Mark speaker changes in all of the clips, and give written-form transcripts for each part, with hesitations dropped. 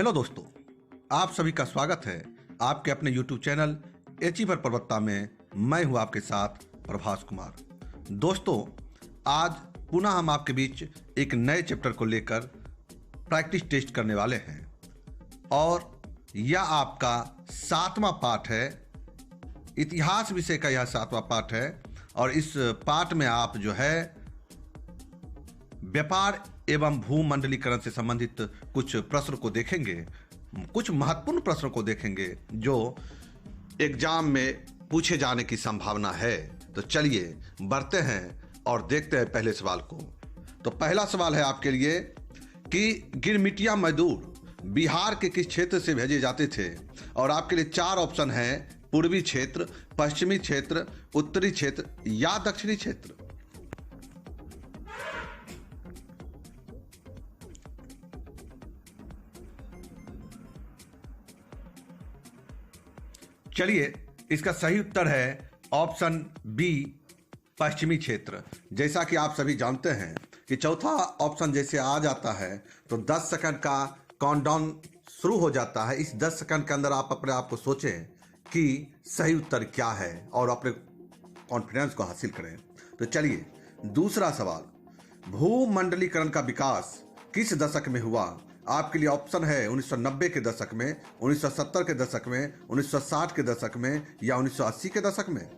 Speaker 1: Hello दोस्तों, आप सभी का स्वागत है आपके अपने YouTube चैनल अचीवर पर्वत्ता में। मैं हूं आपके साथ प्रभास कुमार। दोस्तों, आज पुनः हम आपके बीच एक नए चैप्टर को लेकर प्रैक्टिस टेस्ट करने वाले हैं और यह आपका 7वां पाठ है। इतिहास विषय का यह 7वां पाठ है और इस पाठ में आप जो है व्यापार एवं भूमंडलीकरण से संबंधित कुछ प्रश्न को देखेंगे, कुछ महत्वपूर्ण प्रश्नों को देखेंगे जो एग्जाम में पूछे जाने की संभावना है। तो चलिए बढ़ते हैं और देखते हैं पहले सवाल को। तो पहला सवाल है आपके लिए कि गिरमिटिया मजदूर बिहार के किस क्षेत्र से भेजे जाते थे? और आपके लिए 4 ऑप्शन हैं: पूर्वी क्षेत्र, पश्चिमी क्षेत्र, उत्तरी क्षेत्र या दक्षिणी क्षेत्र। चलिए, इसका सही उत्तर है ऑप्शन बी, पश्चिमी क्षेत्र। जैसा कि आप सभी जानते हैं कि चौथा ऑप्शन जैसे आ जाता है तो 10 सेकंड का काउंटडाउन शुरू हो जाता है। इस 10 सेकंड के अंदर आप अपने आप को सोचें कि सही उत्तर क्या है और अपने कॉन्फिडेंस को हासिल करें। तो चलिए दूसरा सवाल, भूमंडलीकरण का विकास किस दशक में हुआ? आपके लिए ऑप्शन है 1990 के दशक में, 1970 के दशक में, 1960 के दशक में या 1980 के दशक में।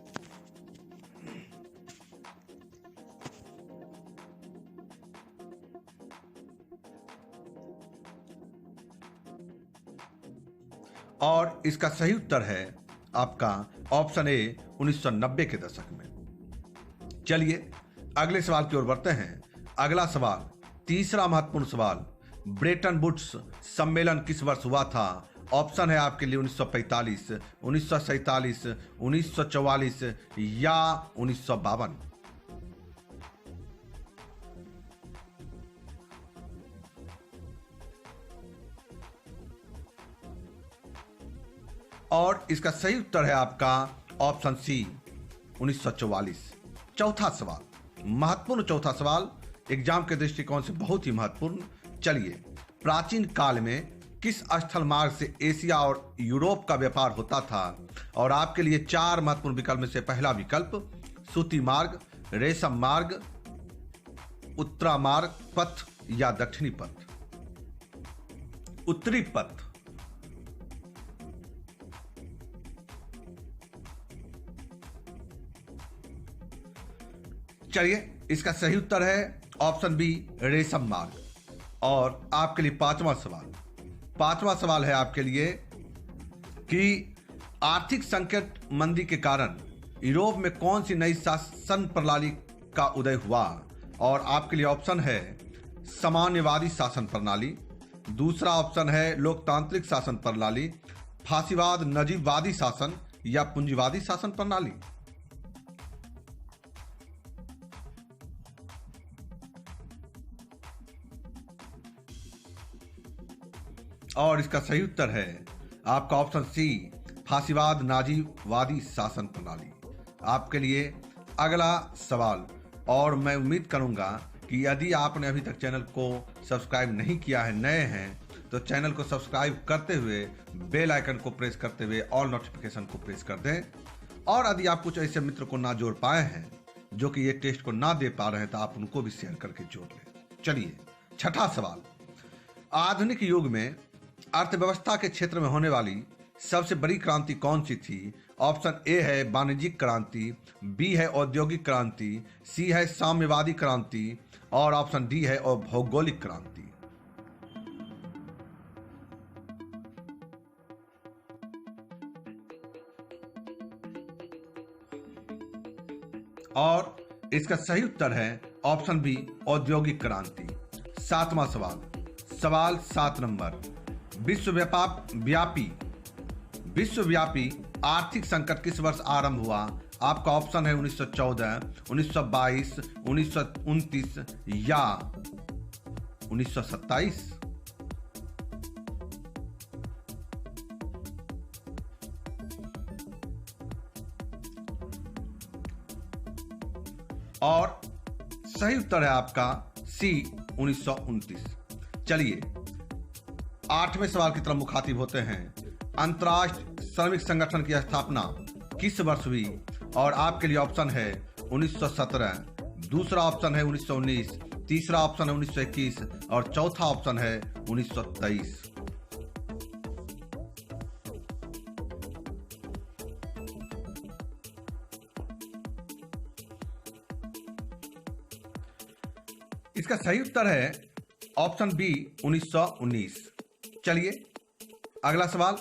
Speaker 1: और इसका सही उत्तर है आपका ऑप्शन ए, 1990 के दशक में। चलिए अगले सवाल की ओर बढ़ते हैं। अगला सवाल, तीसरा महत्वपूर्ण सवाल, ब्रेटन वुड्स सम्मेलन किस वर्ष हुआ था? ऑप्शन है आपके लिए 1945, 1947, 1944 या 1952। और इसका सही उत्तर है आपका ऑप्शन सी, 1944। चौथा सवाल, महत्वपूर्ण चौथा सवाल, एग्जाम के दृष्टिकोण से बहुत ही महत्वपूर्ण। चलिए, प्राचीन काल में किस स्थल मार्ग से एशिया और यूरोप का व्यापार होता था? और आपके लिए 4 महत्वपूर्ण विकल्प में से पहला विकल्प सूती मार्ग, रेशम मार्ग, उत्तरा मार्ग पथ या दक्षिणी पथ। उत्तरी पथ। चलिए, इसका सही उत्तर है ऑप्शन बी, रेशम मार्ग। और आपके लिए पांचवा सवाल है आपके लिए कि आर्थिक संकट मंदी के कारण यूरोप में कौन सी नई शासन प्रणाली का उदय हुआ? और आपके लिए ऑप्शन है साम्यवादी शासन प्रणाली, दूसरा ऑप्शन है लोकतांत्रिक शासन प्रणाली, फासीवाद नजीबवादी शासन या पूंजीवादी शासन प्रणाली। और इसका सही उत्तर है आपका ऑप्शन सी, फासीवाद नाजीवादी शासन प्रणाली। आपके लिए अगला सवाल, और मैं उम्मीद करूंगा कि यदि आपने अभी तक चैनल को सब्सक्राइब नहीं किया है, नए हैं, तो चैनल को सब्सक्राइब करते हुए बेल आइकन को प्रेस करते हुए ऑल नोटिफिकेशन को प्रेस कर दें। और यदि आप कुछ ऐसे मित्र को ना जोड़ पाए हैं जो कि ये टेस्ट को ना दे पा रहे हैं तो आप उनको भी शेयर करके जोड़ लें। चलिए छठा सवाल, आधुनिक युग में अर्थव्यवस्था के क्षेत्र में होने वाली सबसे बड़ी क्रांति कौन सी थी? ऑप्शन ए है वाणिज्यिक क्रांति, बी है औद्योगिक क्रांति, सी है साम्यवादी क्रांति और ऑप्शन डी है भौगोलिक क्रांति। और इसका सही उत्तर है ऑप्शन बी, औद्योगिक क्रांति। 7वां सवाल 7 नंबर, विश्वव्यापी आर्थिक संकट किस वर्ष आरंभ हुआ? आपका ऑप्शन है 1914, 1922, 1929 या 1927। और सही उत्तर है आपका सी, 1929। चलिए 8वें सवाल की तरफ मुखातिब होते हैं। अंतर्राष्ट्रीय श्रमिक संगठन की स्थापना किस वर्ष हुई? और आपके लिए ऑप्शन है 1917, दूसरा ऑप्शन है 1919, तीसरा ऑप्शन है 1921 और चौथा ऑप्शन है 1923। इसका सही उत्तर है ऑप्शन बी 1919। चलिए अगला सवाल।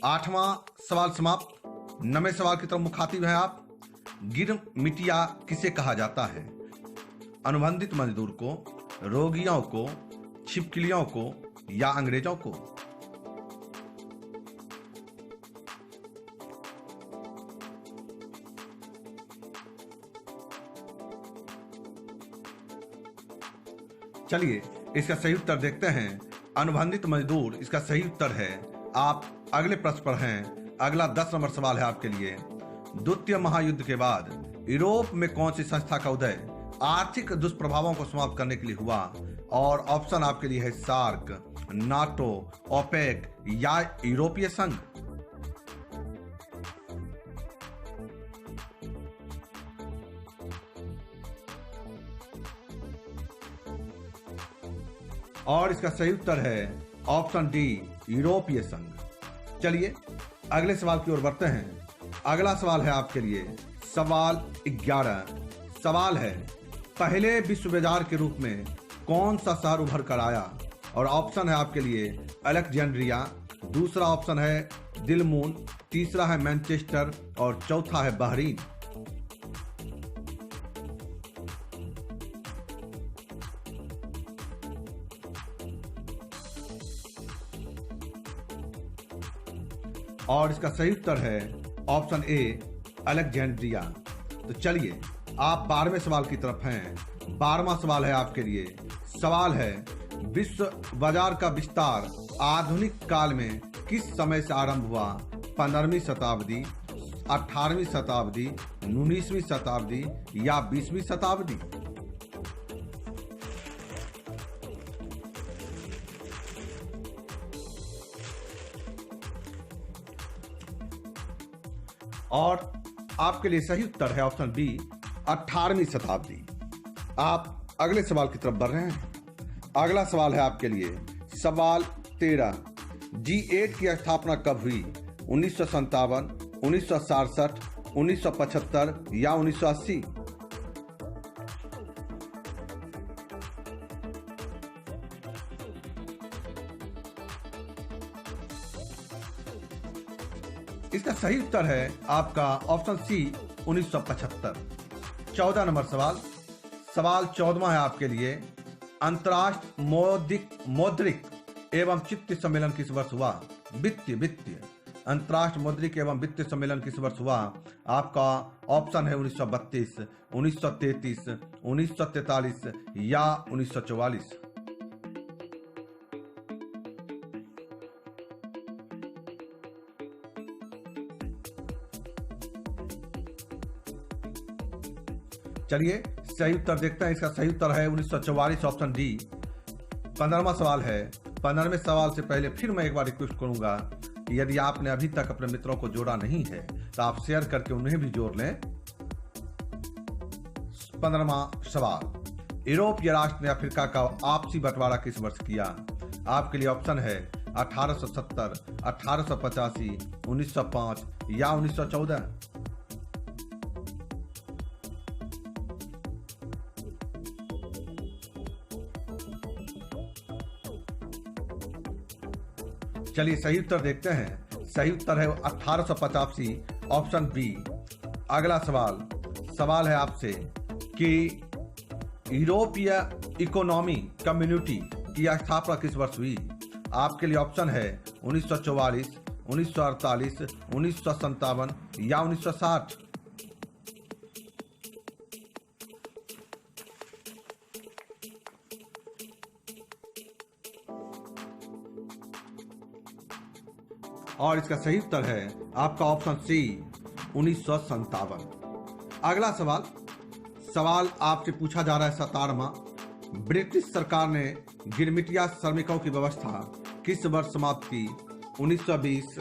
Speaker 1: 8वां सवाल समाप्त। 9वें सवाल की तरफ मुखातिब हैं आप। गिरमिटिया किसे कहा जाता है? अनुबंधित मजदूर को, रोगियों को, छिपकलियों को या अंग्रेजों को? चलिए इसका सही उत्तर देखते हैं। अनुबंधित मजदूर इसका सही उत्तर है। आप अगले प्रश्न पर हैं। अगला 10 नंबर सवाल है आपके लिए। द्वितीय महायुद्ध के बाद यूरोप में कौन सी संस्था का उदय आर्थिक दुष्प्रभावों को समाप्त करने के लिए हुआ? और ऑप्शन आपके लिए है सार्क, नाटो, ओपेक या यूरोपीय संघ। और इसका सही उत्तर है ऑप्शन डी यूरोपीय संघ। चलिए अगले सवाल की ओर बढ़ते हैं। अगला सवाल है आपके लिए सवाल 11। सवाल है पहले विश्व बाजार के रूप में कौन सा शहर उभर कर आया? और ऑप्शन है आपके लिए अलेक्जेंड्रिया, दूसरा ऑप्शन है दिलमून, तीसरा है मैनचेस्टर और चौथा है बहरीन। और इसका सही उत्तर है ऑप्शन ए अलेक्जेंड्रिया। तो चलिए आप 12वें सवाल की तरफ हैं। 12वां सवाल है आपके लिए। सवाल है विश्व बाजार का विस्तार आधुनिक काल में किस समय से आरंभ हुआ? 15वीं शताब्दी, 18वीं शताब्दी, 19वीं शताब्दी या 20वीं शताब्दी? और आपके लिए सही उत्तर है ऑप्शन बी 18वीं शताब्दी। आप अगले सवाल की तरफ बढ़ रहे हैं। अगला सवाल है आपके लिए सवाल 13। G8 की स्थापना कब हुई? 1957, 1967, 1975 या 1980? इसका सही उत्तर है आपका ऑप्शन सी 1975। 14 नंबर सवाल। सवाल 14वां है आपके लिए। अंतर्राष्ट्रीय मौद्रिक एवं वित्तीय सम्मेलन किस वर्ष हुआ? वित्तीय अंतर्राष्ट्रीय मौद्रिक एवं वित्तीय सम्मेलन किस वर्ष हुआ? आपका ऑप्शन है 1932, 1933, 1943 या 1944? चलिए सही उत्तर देखते हैं। इसका सही उत्तर है 1944, ऑप्शन डी। 15वां सवाल है। 15वें सवाल से पहले फिर मैं एक बार रिक्वेस्ट करूंगा कि यदि आपने अभी तक अपने मित्रों को जोड़ा नहीं है तो आप शेयर करके उन्हें भी जोड़ लें। 15वां सवाल, यूरोपीय राष्ट्र ने अफ्रीका का आपसी बंटवारा किस वर्ष किया? आपके लिए ऑप्शन है 1870, 1885, 1905 या 1914? चलिए सही उत्तर देखते हैं। सही उत्तर है 1885, ऑप्शन बी। अगला सवाल है आपसे कि यूरोपीय इकोनॉमी कम्युनिटी की स्थापना किस वर्ष हुई? आपके लिए ऑप्शन है 1944, 1948, 1957 या 1960? और इसका सही उत्तर है आपका ऑप्शन सी 1957। अगला सवाल आपसे पूछा जा रहा है 17वां। ब्रिटिश सरकार ने गिरमिटिया श्रमिकों की व्यवस्था किस वर्ष समाप्त की? 1920,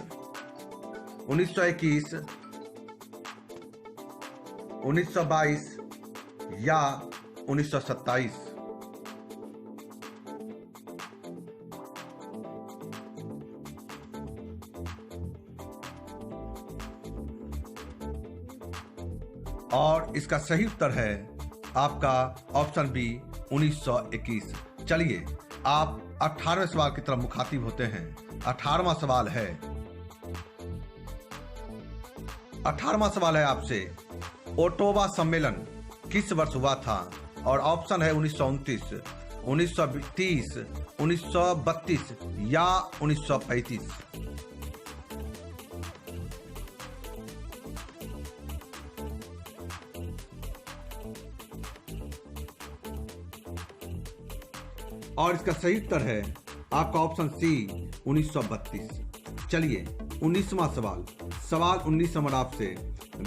Speaker 1: 1921, 1922 या 1927? और इसका सही उत्तर है आपका ऑप्शन बी 1921। चलिए आप 18वें सवाल की तरफ मुखातिब होते हैं। 18वां सवाल है, 18वां सवाल है आपसे, ओटावा सम्मेलन किस वर्ष हुआ था? और ऑप्शन है 1929, 1930, 1932 या 1935? और इसका सही उत्तर है आपका ऑप्शन सी 1932। चलिए 19वां सवाल, सवाल 19 नंबर आपसे,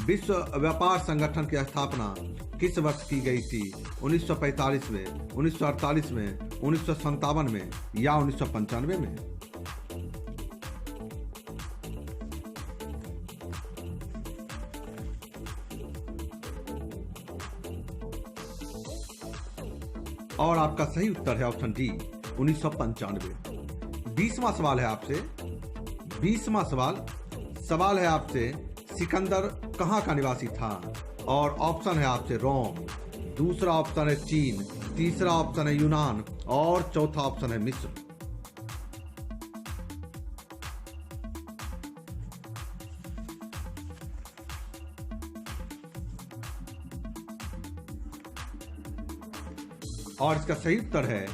Speaker 1: विश्व व्यापार संगठन की स्थापना किस वर्ष की गई थी? 1945 में, 1948 में, 1957 में या 1995 में? और आपका सही उत्तर है ऑप्शन डी 1995। 20वां सवाल है आपसे, 20वां सवाल है आपसे, सिकंदर कहाँ का निवासी था? और ऑप्शन है आपसे रोम, दूसरा ऑप्शन है चीन, तीसरा ऑप्शन है यूनान और चौथा ऑप्शन है मिस्र। और इसका सही उत्तर है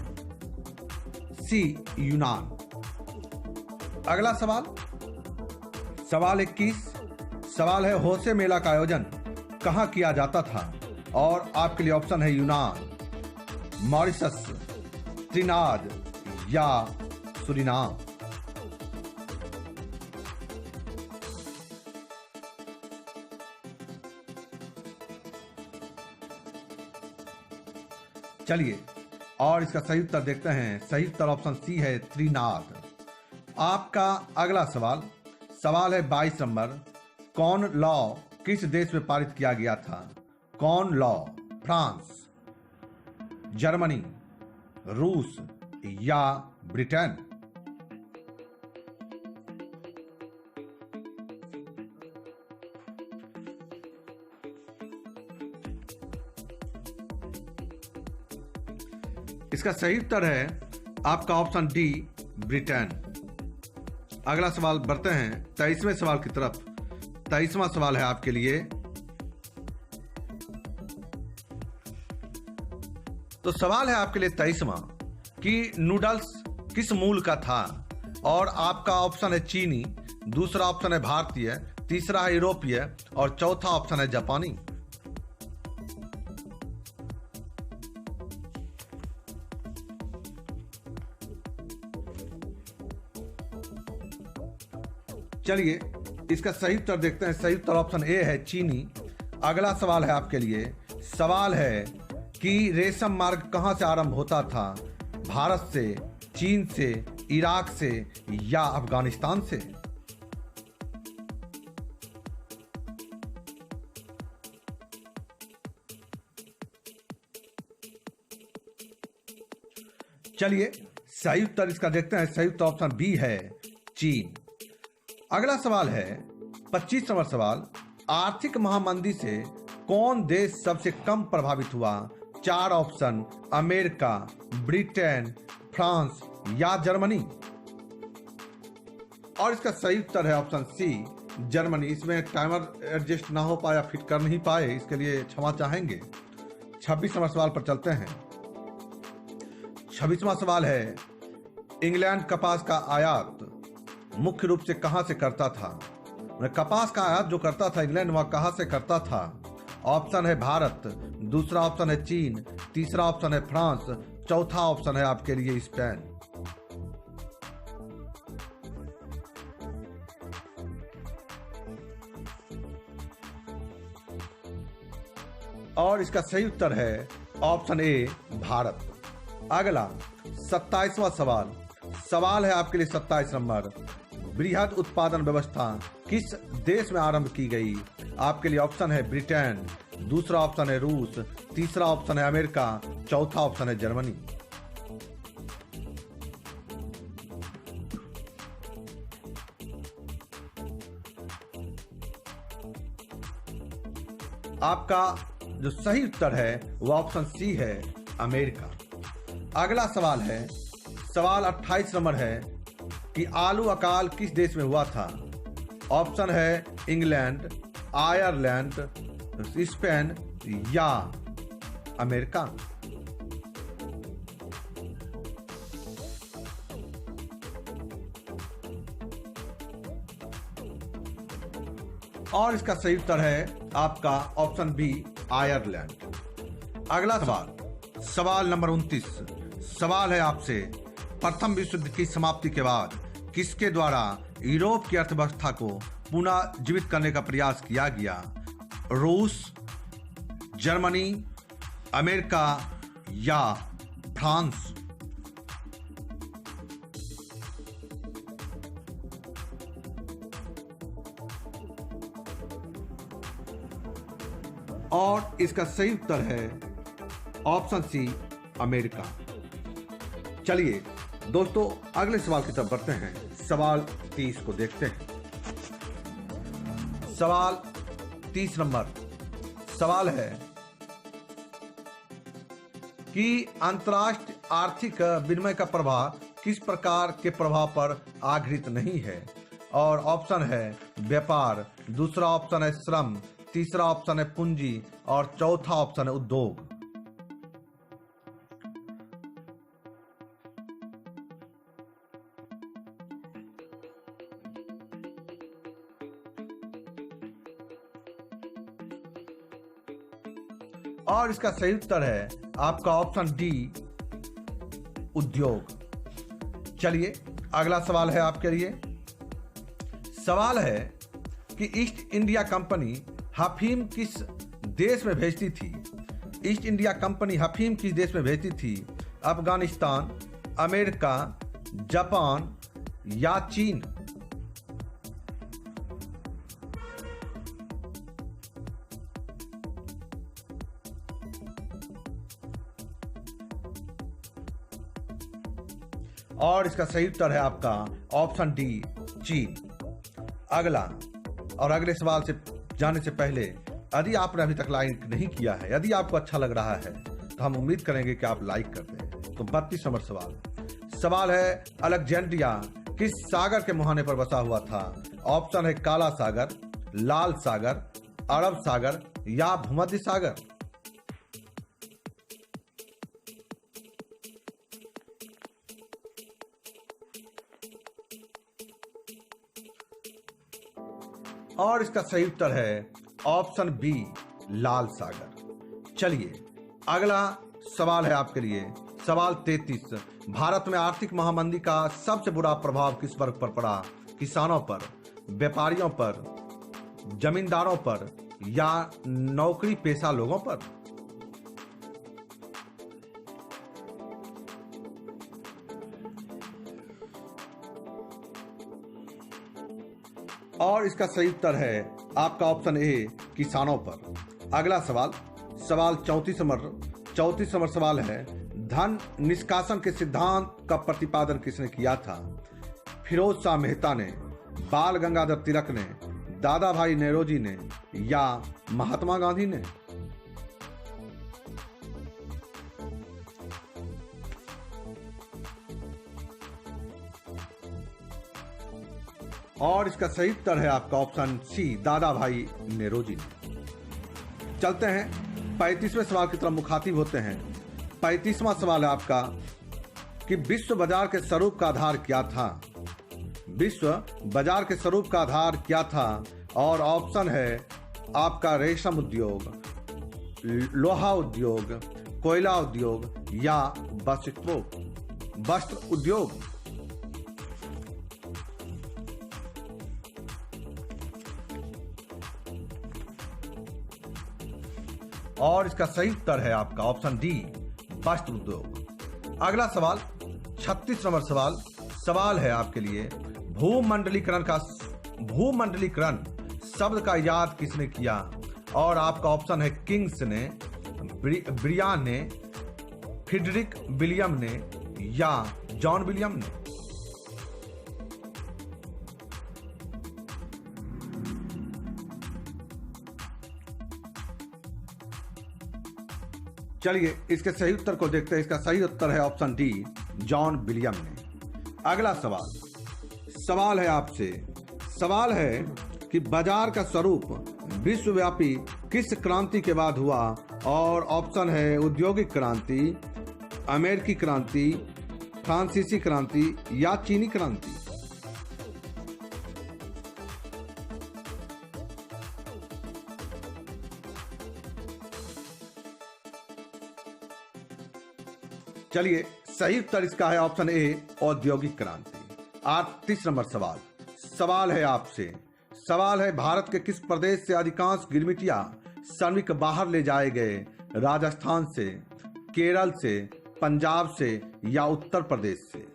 Speaker 1: सी यूनान। अगला सवाल, सवाल 21, सवाल है, होसे मेला का आयोजन कहाँ किया जाता था? और आपके लिए ऑप्शन है यूनान, मॉरिशस, त्रिनाद या सुरीनाम? चलिए और इसका सही उत्तर देखते हैं। सही उत्तर ऑप्शन सी है त्रिनाद। आपका अगला सवाल है 22 नंबर, कॉर्न लॉ किस देश में पारित किया गया था? कॉर्न लॉ, फ्रांस, जर्मनी, रूस या ब्रिटेन? इसका सही उत्तर है आपका ऑप्शन डी ब्रिटेन। अगला सवाल बढ़ते हैं 23वें सवाल की तरफ। 23वां सवाल है आपके लिए, तो सवाल है आपके लिए 23वां कि नूडल्स किस मूल का था? और आपका ऑप्शन है चीनी, दूसरा ऑप्शन है भारतीय, तीसरा है यूरोपीय और चौथा ऑप्शन है जापानी। चलिए इसका सही उत्तर देखते हैं। सही उत्तर ऑप्शन ए है चीनी। अगला सवाल है आपके लिए, सवाल है कि रेशम मार्ग कहां से आरंभ होता था? भारत से, चीन से, इराक से या अफगानिस्तान से? चलिए सही उत्तर इसका देखते हैं। सही उत्तर ऑप्शन बी है चीन। अगला सवाल है 25 नंबर सवाल, आर्थिक महामंदी से कौन देश सबसे कम प्रभावित हुआ? 4 ऑप्शन, अमेरिका, ब्रिटेन, फ्रांस या जर्मनी? और इसका सही उत्तर है ऑप्शन सी जर्मनी। इसमें टाइमर एडजस्ट ना हो पाया, फिट कर नहीं पाए, इसके लिए क्षमा चाहेंगे। 26 नंबर सवाल पर चलते हैं। 26वां सवाल है, इंग्लैंड कपास का आयात मुख्य रूप से कहां से करता था? कपास का आयात जो करता था इंग्लैंड, वह कहां से करता था? ऑप्शन है भारत, दूसरा ऑप्शन है चीन, तीसरा ऑप्शन है फ्रांस, चौथा ऑप्शन है आपके लिए स्पेन। और इसका सही उत्तर है ऑप्शन ए भारत। अगला 27वां सवाल। सवाल है आपके लिए 27 नंबर। बृहद उत्पादन व्यवस्था किस देश में आरंभ की गई? आपके लिए ऑप्शन है ब्रिटेन, दूसरा ऑप्शन है रूस, तीसरा ऑप्शन है अमेरिका, चौथा ऑप्शन है जर्मनी। आपका जो सही उत्तर है वो ऑप्शन सी है, अमेरिका। अगला सवाल है, सवाल 28 नंबर है कि आलू अकाल किस देश में हुआ था? ऑप्शन है इंग्लैंड, आयरलैंड, स्पेन या अमेरिका। और इसका सही उत्तर है आपका ऑप्शन बी, आयरलैंड। अगला सवाल, सवाल नंबर 29। सवाल है आपसे, प्रथम विश्व युद्ध की समाप्ति के बाद किसके द्वारा यूरोप की अर्थव्यवस्था को पुनः जीवित करने का प्रयास किया गया? रूस, जर्मनी, अमेरिका या फ्रांस? और इसका सही उत्तर है ऑप्शन सी, अमेरिका। चलिए दोस्तों अगले सवाल की तरफ बढ़ते हैं। सवाल 30 को देखते हैं। सवाल 30 नंबर। सवाल है कि अंतर्राष्ट्रीय आर्थिक विनिमय का प्रभाव किस प्रकार के प्रभाव पर आधारित नहीं है? और ऑप्शन है व्यापार, दूसरा ऑप्शन है श्रम, तीसरा ऑप्शन है पूंजी और चौथा ऑप्शन है उद्योग। और इसका सही उत्तर है आपका ऑप्शन डी, उद्योग। चलिए अगला सवाल है आपके लिए। सवाल है कि ईस्ट इंडिया कंपनी अफीम किस देश में भेजती थी? ईस्ट इंडिया कंपनी अफीम किस देश में भेजती थी? अफगानिस्तान, अमेरिका, जापान या चीन? और इसका सही उत्तर है आपका ऑप्शन डी, चीन। अगला और अगले सवाल से जाने से पहले, यदि आपने अभी तक लाइक नहीं किया है, यदि आपको अच्छा लग रहा है तो हम उम्मीद करेंगे कि आप लाइक कर दें। तो 32 नंबर सवाल। सवाल है अलेक्जेंड्रिया किस सागर के मुहाने पर बसा हुआ था? ऑप्शन है काला सागर, लाल सागर, अरब सागर या भूमध्य सागर? और इसका सही उत्तर है ऑप्शन बी, लाल सागर। चलिए अगला सवाल है आपके लिए। सवाल 33। भारत में आर्थिक महामंदी का सबसे बुरा प्रभाव किस वर्ग पर पड़ा? किसानों पर, व्यापारियों पर, जमींदारों पर या नौकरी पेशा लोगों पर? और इसका सही उत्तर है आपका ऑप्शन ए, किसानों पर। अगला सवाल, सवाल 34 नंबर सवाल है, धन निष्कासन के सिद्धांत का प्रतिपादन किसने किया था? फिरोज शाह मेहता ने, बाल गंगाधर तिलक ने, दादा भाई नेरोजी ने या महात्मा गांधी ने? और इसका सही उत्तर है आपका ऑप्शन सी, दादा भाई नेरोजी ने। चलते हैं 35वें सवाल की तरफ मुखातिब होते हैं। 35वां सवाल है आपका कि विश्व बाजार के स्वरूप का आधार क्या था? विश्व बाजार के स्वरूप का आधार क्या था? और ऑप्शन है आपका रेशम उद्योग, लोहा उद्योग, कोयला उद्योग या वस्त्र उद्योग? और इसका सही उत्तर है आपका ऑप्शन डी, वस्त्र उद्योग। अगला सवाल 36 नंबर सवाल है आपके लिए। भूमंडलीकरण शब्द का इजाद किसने किया? और आपका ऑप्शन है किंग्स ने, ब्रियान ने, फ्रेडरिक विलियम ने या जॉन विलियम ने। चलिए इसके सही उत्तर को देखते हैं। इसका सही उत्तर है ऑप्शन डी, जॉन विलियम ने। अगला सवाल है आपसे। सवाल है कि बाजार का स्वरूप विश्वव्यापी किस क्रांति के बाद हुआ? और ऑप्शन है औद्योगिक क्रांति, अमेरिकी क्रांति, फ्रांसीसी क्रांति या चीनी क्रांति। चलिए सही उत्तर इसका है ऑप्शन ए, औद्योगिक क्रांति। 38 नंबर सवाल है आपसे। सवाल है भारत के किस प्रदेश से अधिकांश गिरमिटिया श्रमिक बाहर ले जाए गए? राजस्थान से, केरल से, पंजाब से या उत्तर प्रदेश से।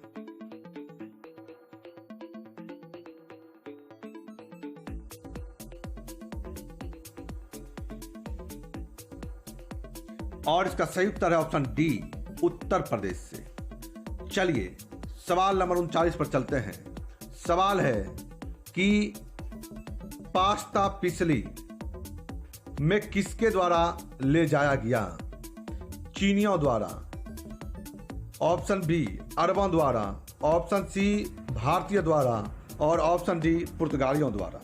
Speaker 1: और इसका सही उत्तर है ऑप्शन डी, उत्तर प्रदेश से। चलिए सवाल नंबर 39 पर चलते हैं। सवाल है कि पास्ता पिसली में किसके द्वारा ले जाया गया? चीनियों द्वारा, ऑप्शन बी अरबों द्वारा, ऑप्शन सी भारतीय द्वारा और ऑप्शन डी पुर्तगालियों द्वारा।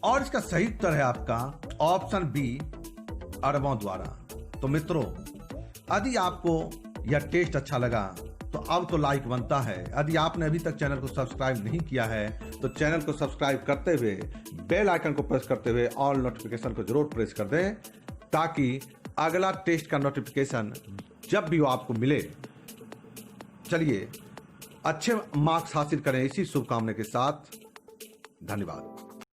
Speaker 1: और इसका सही उत्तर है आपका ऑप्शन बी, अरबों द्वारा। तो मित्रों, यदि आपको यह टेस्ट अच्छा लगा तो अब तो लाइक बनता है। यदि आपने अभी तक चैनल को सब्सक्राइब नहीं किया है तो चैनल को सब्सक्राइब करते हुए बेल आइकन को प्रेस करते हुए ऑल नोटिफिकेशन को जरूर प्रेस कर दें, ताकि अगला टेस्ट का नोटिफिकेशन जब भी वो आपको मिले। चलिए अच्छे मार्क्स हासिल करें इसी शुभकामना के साथ। धन्यवाद।